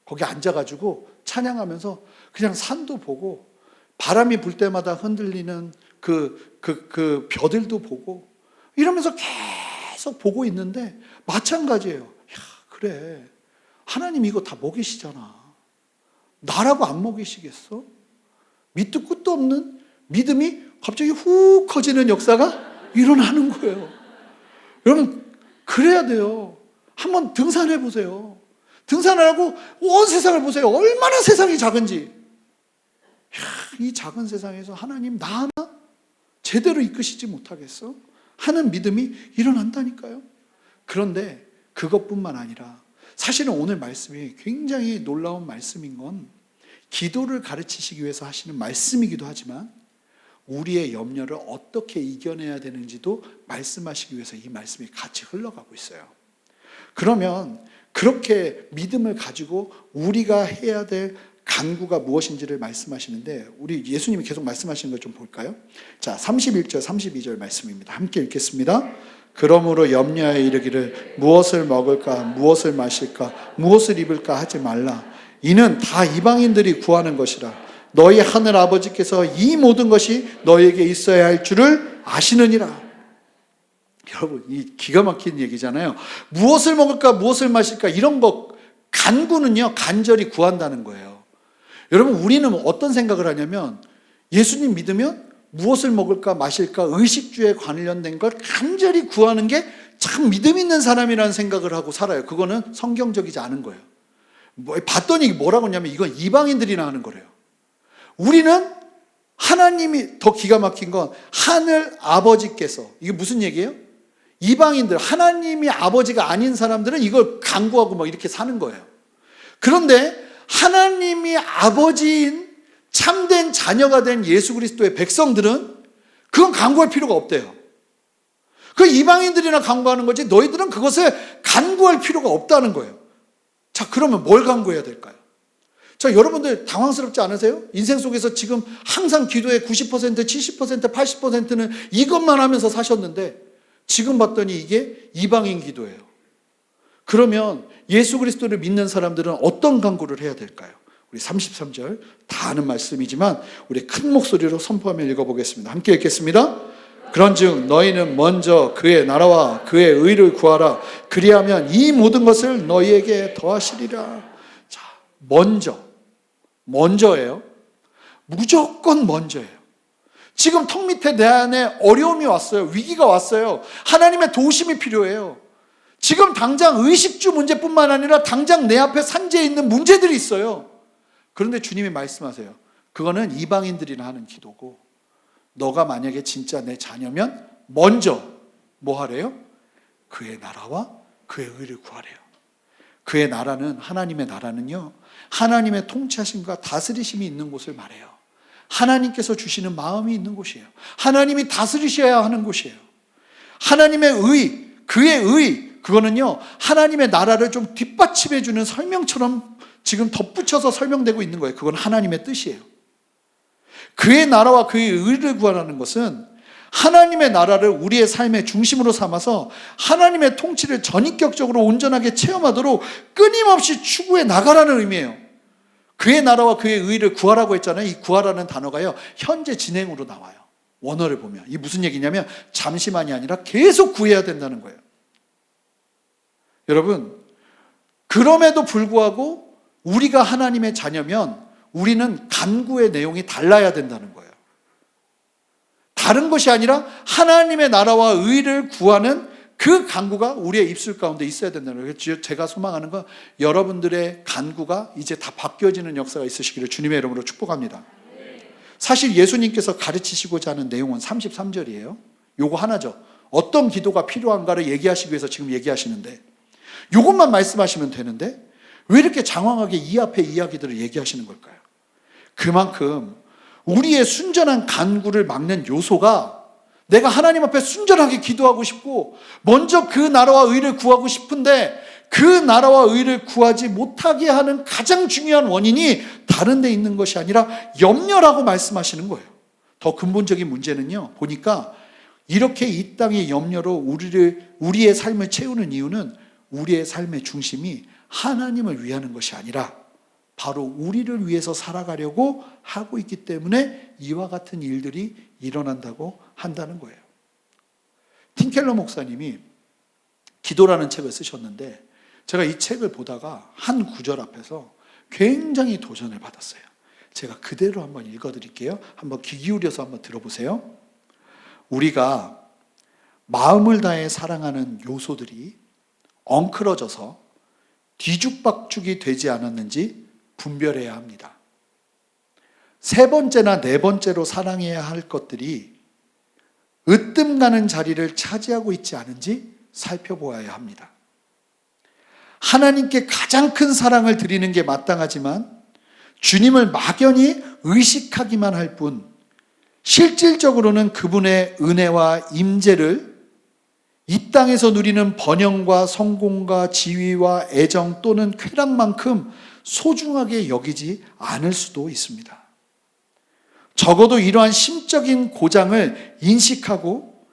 거기 앉아가지고 찬양하면서 그냥 산도 보고 바람이 불 때마다 흔들리는 그 벼들도 보고 이러면서 계속 보고 있는데 마찬가지예요. 야, 그래. 하나님 이거 다 먹이시잖아. 나라고 안 먹이시겠어? 밑도 끝도 없는 믿음이 갑자기 훅 커지는 역사가 일어나는 거예요. 여러분, 그래야 돼요. 한번 등산해 보세요. 등산을 하고 온 세상을 보세요. 얼마나 세상이 작은지. 이 작은 세상에서 하나님 나 하나 제대로 이끄시지 못하겠어? 하는 믿음이 일어난다니까요. 그런데 그것뿐만 아니라 사실은 오늘 말씀이 굉장히 놀라운 말씀인 건 기도를 가르치시기 위해서 하시는 말씀이기도 하지만 우리의 염려를 어떻게 이겨내야 되는지도 말씀하시기 위해서 이 말씀이 같이 흘러가고 있어요. 그러면 그렇게 믿음을 가지고 우리가 해야 될 간구가 무엇인지를 말씀하시는데 우리 예수님이 계속 말씀하시는 걸 좀 볼까요? 자, 31절 32절 말씀입니다. 함께 읽겠습니다. 그러므로 염려하여 이르기를 무엇을 먹을까 무엇을 마실까 무엇을 입을까 하지 말라. 이는 다 이방인들이 구하는 것이라. 너희 하늘 아버지께서 이 모든 것이 너희에게 있어야 할 줄을 아시느니라. 여러분, 이 기가 막힌 얘기잖아요. 무엇을 먹을까 무엇을 마실까 이런 거 간구는요 간절히 구한다는 거예요. 여러분, 우리는 어떤 생각을 하냐면 예수님 믿으면 무엇을 먹을까 마실까 의식주에 관련된 걸 간절히 구하는 게 참 믿음 있는 사람이라는 생각을 하고 살아요. 그거는 성경적이지 않은 거예요. 봤더니 뭐라고 하냐면 이건 이방인들이나 하는 거래요. 우리는 하나님이, 더 기가 막힌 건 하늘 아버지께서, 이게 무슨 얘기예요? 이방인들, 하나님이 아버지가 아닌 사람들은 이걸 간구하고 막 이렇게 사는 거예요. 그런데 하나님이 아버지인 참된 자녀가 된 예수 그리스도의 백성들은 그건 간구할 필요가 없대요. 그 이방인들이나 간구하는 거지 너희들은 그것을 간구할 필요가 없다는 거예요. 자, 그러면 뭘 간구해야 될까요? 자, 여러분들 당황스럽지 않으세요? 인생 속에서 지금 항상 기도의 90%, 70%, 80%는 이것만 하면서 사셨는데 지금 봤더니 이게 이방인 기도예요. 그러면 예수 그리스도를 믿는 사람들은 어떤 간구를 해야 될까요? 우리 33절 다 아는 말씀이지만 우리 큰 목소리로 선포하며 읽어보겠습니다. 함께 읽겠습니다. 그런즉 너희는 먼저 그의 나라와 그의 의를 구하라. 그리하면 이 모든 것을 너희에게 더하시리라. 자, 먼저예요. 무조건 먼저예요. 지금 턱 밑에 내 안에 어려움이 왔어요. 위기가 왔어요. 하나님의 도우심이 필요해요. 지금 당장 의식주 문제뿐만 아니라 당장 내 앞에 산재해 있는 문제들이 있어요. 그런데 주님이 말씀하세요. 그거는 이방인들이나 하는 기도고 너가 만약에 진짜 내 자녀면 먼저 뭐 하래요? 그의 나라와 그의 의를 구하래요. 그의 나라는, 하나님의 나라는요, 하나님의 통치하심과 다스리심이 있는 곳을 말해요. 하나님께서 주시는 마음이 있는 곳이에요. 하나님이 다스리셔야 하는 곳이에요. 하나님의 의, 그의 의, 그거는요 하나님의 나라를 좀 뒷받침해 주는 설명처럼 지금 덧붙여서 설명되고 있는 거예요. 그건 하나님의 뜻이에요. 그의 나라와 그의 의를 구하라는 것은 하나님의 나라를 우리의 삶의 중심으로 삼아서 하나님의 통치를 전인격적으로 온전하게 체험하도록 끊임없이 추구해 나가라는 의미예요. 그의 나라와 그의 의를 구하라고 했잖아요. 이 구하라는 단어가요 현재 진행으로 나와요. 원어를 보면 이게 무슨 얘기냐면 잠시만이 아니라 계속 구해야 된다는 거예요. 여러분, 그럼에도 불구하고 우리가 하나님의 자녀면 우리는 간구의 내용이 달라야 된다는 거예요. 다른 것이 아니라 하나님의 나라와 의를 구하는 그 간구가 우리의 입술 가운데 있어야 된다는 거예요. 제가 소망하는 건 여러분들의 간구가 이제 다 바뀌어지는 역사가 있으시기를 주님의 이름으로 축복합니다. 사실 예수님께서 가르치시고자 하는 내용은 33절이에요. 요거 하나죠. 어떤 기도가 필요한가를 얘기하시기 위해서 지금 얘기하시는데 요것만 말씀하시면 되는데 왜 이렇게 장황하게 이 앞에 이야기들을 얘기하시는 걸까요? 그만큼 우리의 순전한 간구를 막는 요소가 내가 하나님 앞에 순전하게 기도하고 싶고 먼저 그 나라와 의를 구하고 싶은데 그 나라와 의를 구하지 못하게 하는 가장 중요한 원인이 다른 데 있는 것이 아니라 염려라고 말씀하시는 거예요. 더 근본적인 문제는요, 보니까 이렇게 이 땅의 염려로 우리의 삶을 채우는 이유는 우리의 삶의 중심이 하나님을 위하는 것이 아니라 바로 우리를 위해서 살아가려고 하고 있기 때문에 이와 같은 일들이 일어난다고 한다는 거예요. 팀켈러 목사님이 기도라는 책을 쓰셨는데 제가 이 책을 보다가 한 구절 앞에서 굉장히 도전을 받았어요. 제가 그대로 한번 읽어드릴게요. 한번 귀 기울여서 한번 들어보세요. 우리가 마음을 다해 사랑하는 요소들이 엉클어져서 뒤죽박죽이 되지 않았는지 분별해야 합니다. 세 번째나 네 번째로 사랑해야 할 것들이 으뜸 가는 자리를 차지하고 있지 않은지 살펴보아야 합니다. 하나님께 가장 큰 사랑을 드리는 게 마땅하지만 주님을 막연히 의식하기만 할 뿐 실질적으로는 그분의 은혜와 임재를 이 땅에서 누리는 번영과 성공과 지위와 애정 또는 쾌락만큼 소중하게 여기지 않을 수도 있습니다. 적어도 이러한 심적인 고장을 인식하고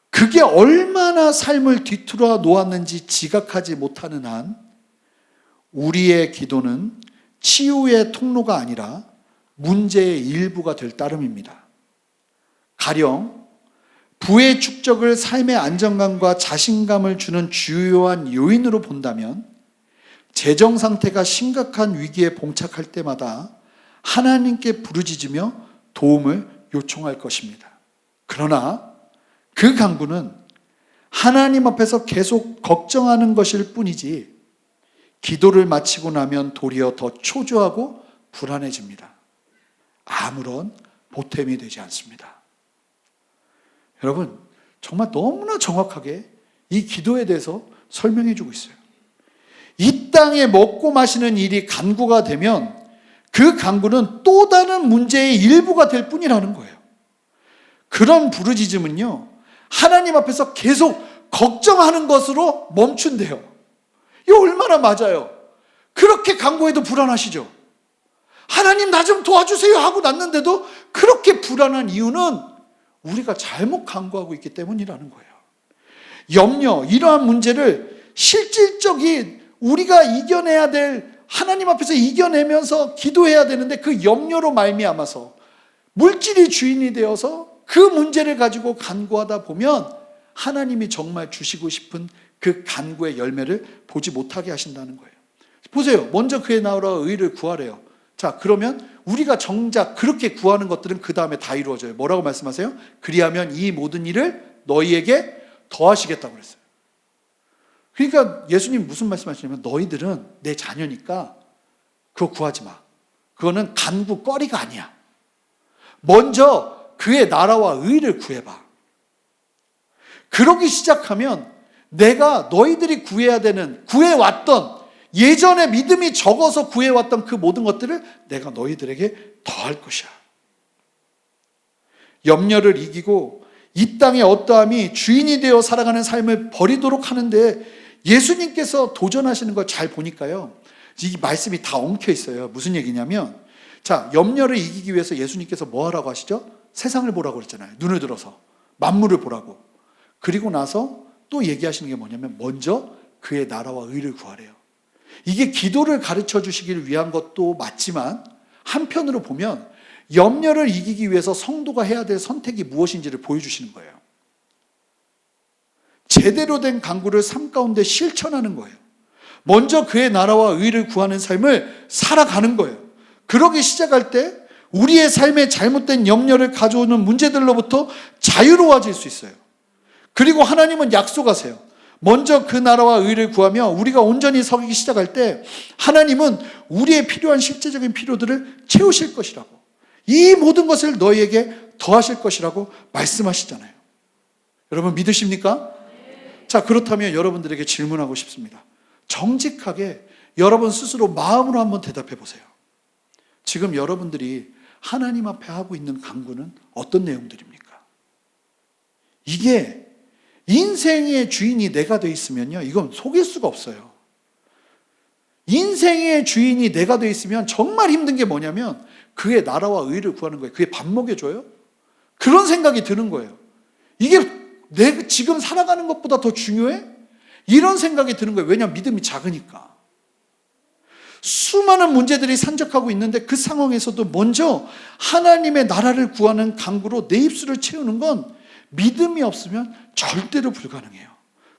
그게 얼마나 삶을 뒤틀어 놓았는지 지각하지 못하는 한 우리의 기도는 치유의 통로가 아니라 문제의 일부가 될 따름입니다. 가령 부의 축적을 삶의 안정감과 자신감을 주는 주요한 요인으로 본다면 재정 상태가 심각한 위기에 봉착할 때마다 하나님께 부르짖으며 도움을 요청할 것입니다. 그러나 그 간구는 하나님 앞에서 계속 걱정하는 것일 뿐이지 기도를 마치고 나면 도리어 더 초조하고 불안해집니다. 아무런 보탬이 되지 않습니다. 여러분, 정말 너무나 정확하게 이 기도에 대해서 설명해 주고 있어요. 이 땅에 먹고 마시는 일이 간구가 되면 그 간구는 또 다른 문제의 일부가 될 뿐이라는 거예요. 그런 부르짖음은요, 하나님 앞에서 계속 걱정하는 것으로 멈춘대요. 이거 얼마나 맞아요. 그렇게 간구해도 불안하시죠? 하나님 나 좀 도와주세요 하고 났는데도 그렇게 불안한 이유는 우리가 잘못 간구하고 있기 때문이라는 거예요. 염려, 이러한 문제를 실질적인 우리가 이겨내야 될, 하나님 앞에서 이겨내면서 기도해야 되는데 그 염려로 말미암아서 물질이 주인이 되어서 그 문제를 가지고 간구하다 보면 하나님이 정말 주시고 싶은 그 간구의 열매를 보지 못하게 하신다는 거예요. 보세요. 먼저 그의 나라와 의를 구하래요. 자, 그러면 우리가 정작 그렇게 구하는 것들은 그 다음에 다 이루어져요. 뭐라고 말씀하세요? 그리하면 이 모든 일을 너희에게 더하시겠다고 그랬어요. 그러니까 예수님 무슨 말씀하시냐면 너희들은 내 자녀니까 그거 구하지 마. 그거는 간구거리가 아니야. 먼저 그의 나라와 의를 구해봐. 그러기 시작하면 내가 너희들이 구해야 되는, 구해왔던, 예전에 믿음이 적어서 구해왔던 그 모든 것들을 내가 너희들에게 더할 것이야. 염려를 이기고 이 땅의 어떠함이 주인이 되어 살아가는 삶을 버리도록 하는데 예수님께서 도전하시는 걸 잘 보니까요, 이 말씀이 다 엉켜 있어요. 무슨 얘기냐면, 자, 염려를 이기기 위해서 예수님께서 뭐 하라고 하시죠? 세상을 보라고 그랬잖아요. 눈을 들어서 만물을 보라고. 그리고 나서 또 얘기하시는 게 뭐냐면 먼저 그의 나라와 의를 구하래요. 이게 기도를 가르쳐 주시기를 위한 것도 맞지만 한편으로 보면 염려를 이기기 위해서 성도가 해야 될 선택이 무엇인지를 보여주시는 거예요. 제대로 된 간구를 삶 가운데 실천하는 거예요. 먼저 그의 나라와 의를 구하는 삶을 살아가는 거예요. 그러기 시작할 때 우리의 삶에 잘못된 염려를 가져오는 문제들로부터 자유로워질 수 있어요. 그리고 하나님은 약속하세요. 먼저 그 나라와 의를 구하며 우리가 온전히 서기 시작할 때 하나님은 우리의 필요한 실제적인 필요들을 채우실 것이라고, 이 모든 것을 너희에게 더하실 것이라고 말씀하시잖아요. 여러분 믿으십니까? 자, 그렇다면 여러분들에게 질문하고 싶습니다. 정직하게 여러분 스스로 마음으로 한번 대답해 보세요. 지금 여러분들이 하나님 앞에 하고 있는 간구는 어떤 내용들입니까? 이게 인생의 주인이 내가 돼 있으면요, 이건 속일 수가 없어요. 인생의 주인이 내가 돼 있으면 정말 힘든 게 뭐냐면 그의 나라와 의를 구하는 거예요. 그게 밥 먹여줘요? 그런 생각이 드는 거예요. 이게 내가 지금 살아가는 것보다 더 중요해? 이런 생각이 드는 거예요. 왜냐하면 믿음이 작으니까. 수많은 문제들이 산적하고 있는데 그 상황에서도 먼저 하나님의 나라를 구하는 간구로 내 입술을 채우는 건 믿음이 없으면 절대로 불가능해요.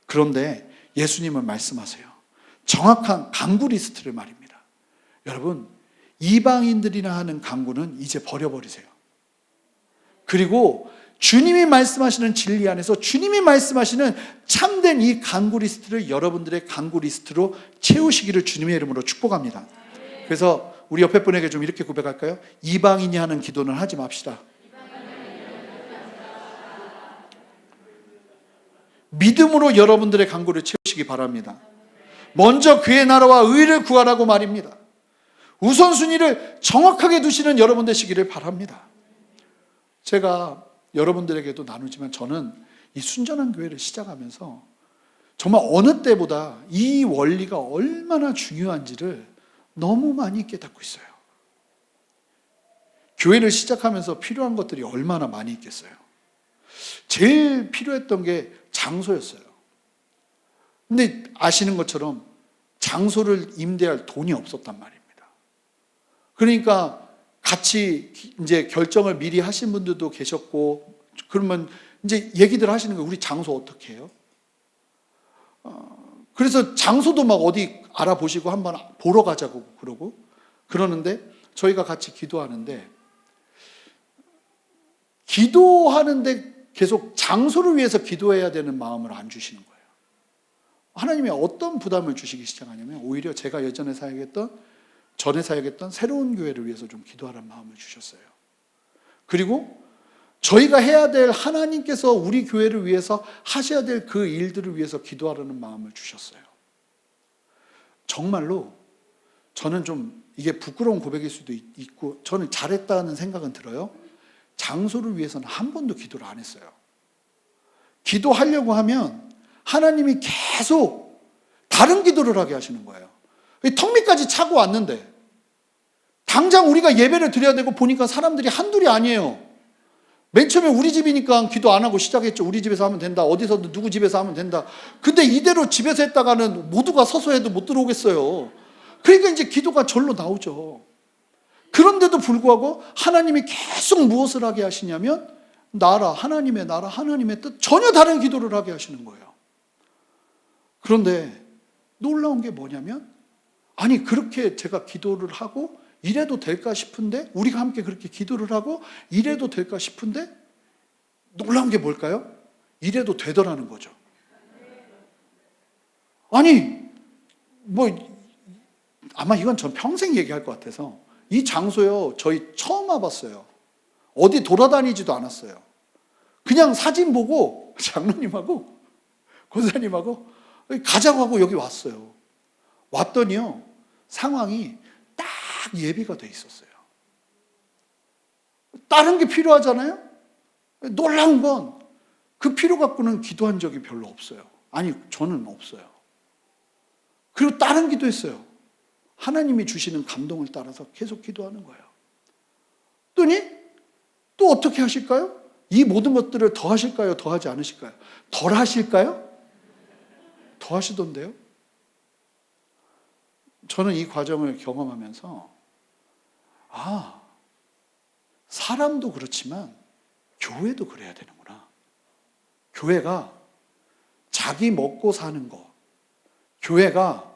그런데 예수님은 말씀하세요. 정확한 간구 리스트를 말입니다. 여러분, 이방인들이나 하는 간구는 이제 버려버리세요. 그리고 주님이 말씀하시는 진리 안에서 주님이 말씀하시는 참된 이 간구 리스트를 여러분들의 간구 리스트로 채우시기를 주님의 이름으로 축복합니다. 그래서 우리 옆에 분에게 좀 이렇게 고백할까요? 이방인이 하는 기도는 하지 맙시다. 믿음으로 여러분들의 간구를 채우시기 바랍니다. 먼저 그의 나라와 의를 구하라고 말입니다. 우선순위를 정확하게 두시는 여러분 되시기를 바랍니다. 제가 여러분들에게도 나누지만 저는 이 순전한 교회를 시작하면서 정말 어느 때보다 이 원리가 얼마나 중요한지를 너무 많이 깨닫고 있어요. 교회를 시작하면서 필요한 것들이 얼마나 많이 있겠어요. 제일 필요했던 게 장소였어요. 근데 아시는 것처럼 장소를 임대할 돈이 없었단 말입니다. 그러니까 같이 이제 결정을 미리 하신 분들도 계셨고, 그러면 이제 얘기들 하시는 거예요. 우리 장소 어떻게 해요? 그래서 장소도 막 어디 알아보시고 한번 보러 가자고 그러고 그러는데 저희가 같이 기도하는데 기도하는데 계속 장소를 위해서 기도해야 되는 마음을 안 주시는 거예요. 하나님이 어떤 부담을 주시기 시작하냐면 오히려 제가 전에 사역했던 새로운 교회를 위해서 좀 기도하라는 마음을 주셨어요. 그리고 저희가 해야 될 하나님께서 우리 교회를 위해서 하셔야 될 그 일들을 위해서 기도하라는 마음을 주셨어요. 정말로 저는 좀 이게 부끄러운 고백일 수도 있고 저는 잘했다는 생각은 들어요. 장소를 위해서는 한 번도 기도를 안 했어요. 기도하려고 하면 하나님이 계속 다른 기도를 하게 하시는 거예요. 턱 밑까지 차고 왔는데 당장 우리가 예배를 드려야 되고 보니까 사람들이 한둘이 아니에요. 맨 처음에 우리 집이니까 기도 안 하고 시작했죠. 우리 집에서 하면 된다. 어디서든 누구 집에서 하면 된다. 근데 이대로 집에서 했다가는 모두가 서서 해도 못 들어오겠어요. 그러니까 이제 기도가 절로 나오죠. 그런데도 불구하고 하나님이 계속 무엇을 하게 하시냐면 나라, 하나님의 나라, 하나님의 뜻, 전혀 다른 기도를 하게 하시는 거예요. 그런데 놀라운 게 뭐냐면 아니 그렇게 제가 기도를 하고 이래도 될까 싶은데 우리가 함께 그렇게 기도를 하고 이래도 될까 싶은데 놀라운 게 뭘까요? 이래도 되더라는 거죠. 아니 아마 이건 전 평생 얘기할 것 같아서 이 장소요 저희 처음 와봤어요. 어디 돌아다니지도 않았어요. 그냥 사진 보고 장로님하고 권사님하고 가자고 하고 여기 왔어요. 왔더니요 상황이 딱 예비가 돼 있었어요. 다른 게 필요하잖아요. 놀라운 건 그 필요 갖고는 기도한 적이 별로 없어요. 아니 저는 없어요. 그리고 다른 기도했어요. 하나님이 주시는 감동을 따라서 계속 기도하는 거예요. 그랬더니 또 어떻게 하실까요? 이 모든 것들을 더 하실까요? 더 하지 않으실까요? 덜 하실까요? 더 하시던데요. 저는 이 과정을 경험하면서 사람도 그렇지만 교회도 그래야 되는구나. 교회가 자기 먹고 사는 것, 교회가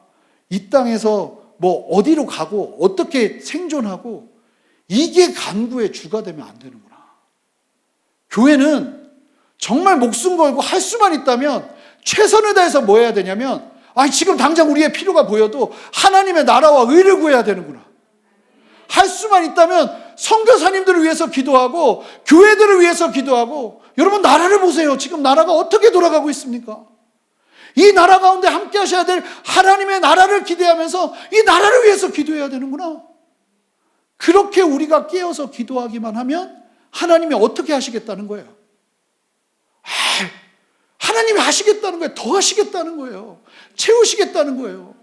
이 땅에서 어디로 가고 어떻게 생존하고 이게 간구의 주가 되면 안 되는구나. 교회는 정말 목숨 걸고 할 수만 있다면 최선을 다해서 뭐 해야 되냐면 지금 당장 우리의 필요가 보여도 하나님의 나라와 의를 구해야 되는구나. 할 수만 있다면 선교사님들을 위해서 기도하고 교회들을 위해서 기도하고 여러분 나라를 보세요. 지금 나라가 어떻게 돌아가고 있습니까? 이 나라 가운데 함께 하셔야 될 하나님의 나라를 기대하면서 이 나라를 위해서 기도해야 되는구나. 그렇게 우리가 깨어서 기도하기만 하면 하나님이 어떻게 하시겠다는 거예요? 하나님이 하시겠다는 거예요. 더 하시겠다는 거예요. 채우시겠다는 거예요.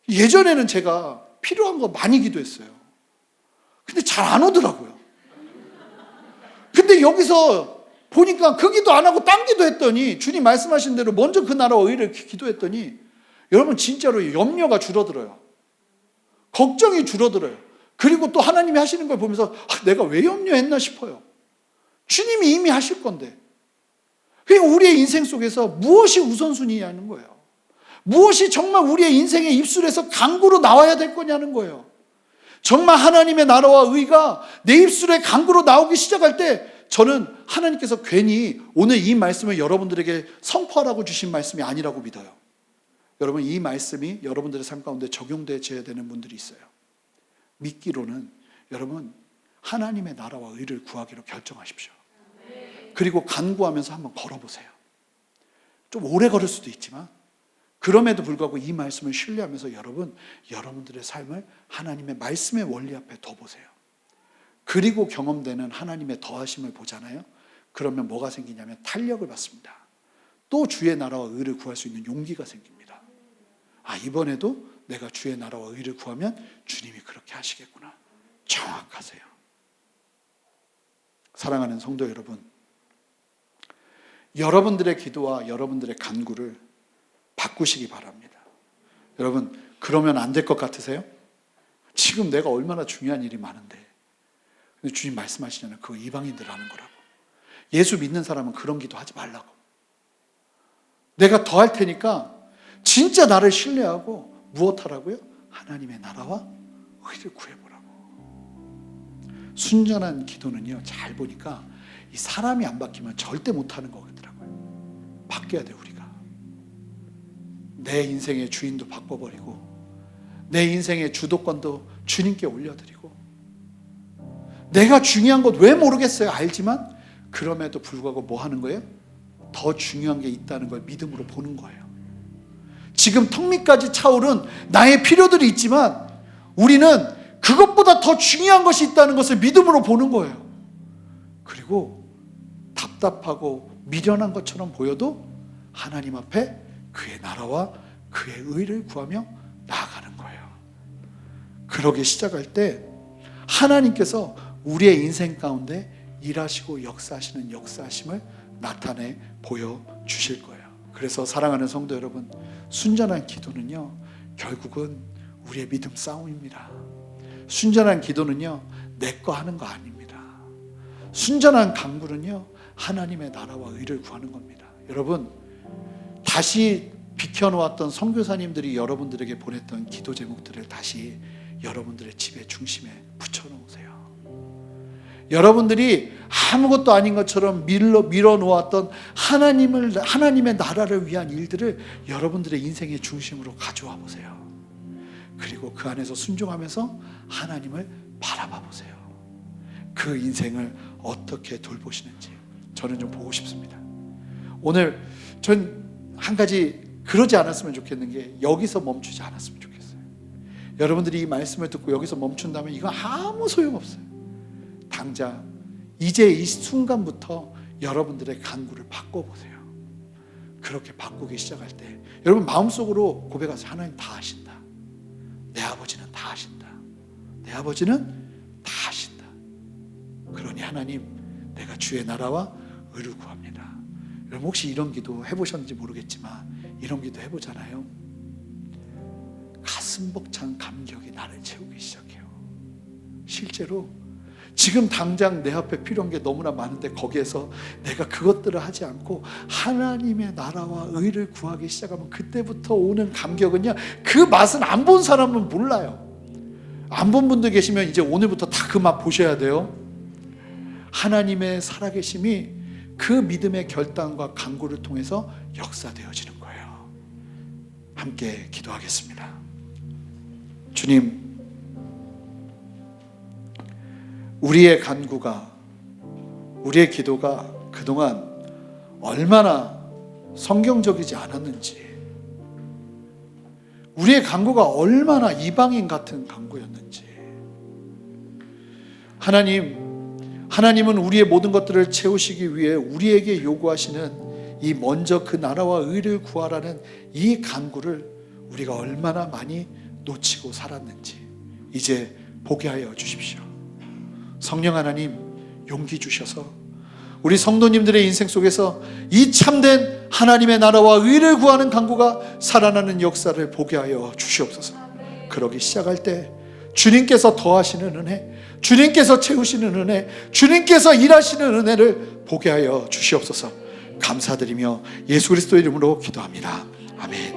예전에는 제가 필요한 거 많이 기도했어요. 근데 잘 안 오더라고요. 근데 여기서 보니까 그 기도 안 하고 딴 기도 했더니 주님 말씀하신 대로 먼저 그 나라와 의를 기도했더니 여러분 진짜로 염려가 줄어들어요. 걱정이 줄어들어요. 그리고 또 하나님이 하시는 걸 보면서 내가 왜 염려했나 싶어요. 주님이 이미 하실 건데. 그러니까 우리의 인생 속에서 무엇이 우선순위냐는 거예요. 무엇이 정말 우리의 인생의 입술에서 강구로 나와야 될 거냐는 거예요. 정말 하나님의 나라와 의가 내 입술에 강구로 나오기 시작할 때 저는 하나님께서 괜히 오늘 이 말씀을 여러분들에게 선포하라고 주신 말씀이 아니라고 믿어요. 여러분 이 말씀이 여러분들의 삶 가운데 적용되어야 되는 분들이 있어요. 믿기로는 여러분 하나님의 나라와 의를 구하기로 결정하십시오. 그리고 간구하면서 한번 걸어보세요. 좀 오래 걸을 수도 있지만 그럼에도 불구하고 이 말씀을 신뢰하면서 여러분들의 삶을 하나님의 말씀의 원리 앞에 둬보세요. 그리고 경험되는 하나님의 더하심을 보잖아요. 그러면 뭐가 생기냐면 탄력을 받습니다. 또 주의 나라와 의를 구할 수 있는 용기가 생깁니다. 이번에도 내가 주의 나라와 의를 구하면 주님이 그렇게 하시겠구나. 정확하세요. 사랑하는 성도 여러분, 여러분들의 기도와 여러분들의 간구를 바꾸시기 바랍니다. 여러분 그러면 안 될 것 같으세요? 지금 내가 얼마나 중요한 일이 많은데. 근데 주님 말씀하시잖아요. 그거 이방인들 하는 거라고. 예수 믿는 사람은 그런 기도 하지 말라고. 내가 더 할 테니까 진짜 나를 신뢰하고 무엇하라고요? 하나님의 나라와 의를 구해보라고. 순전한 기도는요, 잘 보니까 이 사람이 안 바뀌면 절대 못하는 거더라고요. 바뀌어야 돼. 우리가 내 인생의 주인도 바꿔버리고 내 인생의 주도권도 주님께 올려드리고, 내가 중요한 것 왜 모르겠어요. 알지만 그럼에도 불구하고 뭐 하는 거예요? 더 중요한 게 있다는 걸 믿음으로 보는 거예요. 지금 턱 밑까지 차오른 나의 필요들이 있지만 우리는 그것보다 더 중요한 것이 있다는 것을 믿음으로 보는 거예요. 그리고 답답하고 미련한 것처럼 보여도 하나님 앞에 그의 나라와 그의 의를 구하며 나아가는 거예요. 그러기 시작할 때 하나님께서 우리의 인생 가운데 일하시고 역사하시는 역사하심을 나타내 보여주실 거예요. 그래서 사랑하는 성도 여러분, 순전한 기도는요, 결국은 우리의 믿음 싸움입니다. 순전한 기도는요, 내 거 하는 거 아닙니다. 순전한 간구는요, 하나님의 나라와 의를 구하는 겁니다. 여러분, 다시 비켜놓았던 선교사님들이 여러분들에게 보냈던 기도 제목들을 다시 여러분들의 집의 중심에 붙여놓으세요. 여러분들이 아무것도 아닌 것처럼 밀어놓았던 하나님의 나라를 위한 일들을 여러분들의 인생의 중심으로 가져와 보세요. 그리고 그 안에서 순종하면서 하나님을 바라봐 보세요. 그 인생을 어떻게 돌보시는지 저는 좀 보고 싶습니다. 오늘 전 한 가지 그러지 않았으면 좋겠는 게, 여기서 멈추지 않았으면 좋겠어요. 여러분들이 이 말씀을 듣고 여기서 멈춘다면 이거 아무 소용없어요. 당장 이제 이 순간부터 여러분들의 간구를 바꿔보세요. 그렇게 바꾸기 시작할 때 여러분 마음속으로 고백하세요. 하나님 다 아신다. 내 아버지는 다 아신다. 내 아버지는 다 아신다. 그러니 하나님, 내가 주의 나라와 의를 구합니다. 여러분 혹시 이런 기도 해보셨는지 모르겠지만 이런 기도 해보잖아요. 가슴 벅찬 감격이 나를 채우기 시작해요. 실제로 지금 당장 내 앞에 필요한 게 너무나 많은데 거기에서 내가 그것들을 하지 않고 하나님의 나라와 의를 구하기 시작하면 그때부터 오는 감격은요, 그 맛은 안 본 사람은 몰라요. 안 본 분들 계시면 이제 오늘부터 다 그 맛 보셔야 돼요. 하나님의 살아계심이 그 믿음의 결단과 간구를 통해서 역사되어지는 거예요. 함께 기도하겠습니다. 주님, 우리의 간구가, 우리의 기도가 그동안 얼마나 성경적이지 않았는지, 우리의 간구가 얼마나 이방인 같은 간구였는지, 하나님은 우리의 모든 것들을 채우시기 위해 우리에게 요구하시는 이 먼저 그 나라와 의를 구하라는 이 간구를 우리가 얼마나 많이 놓치고 살았는지 이제 보게 하여 주십시오. 성령 하나님, 용기 주셔서 우리 성도님들의 인생 속에서 이 참된 하나님의 나라와 의를 구하는 간구가 살아나는 역사를 보게 하여 주시옵소서. 그러기 시작할 때 주님께서 더하시는 은혜, 주님께서 채우시는 은혜, 주님께서 일하시는 은혜를 보게 하여 주시옵소서. 감사드리며 예수 그리스도의 이름으로 기도합니다. 아멘.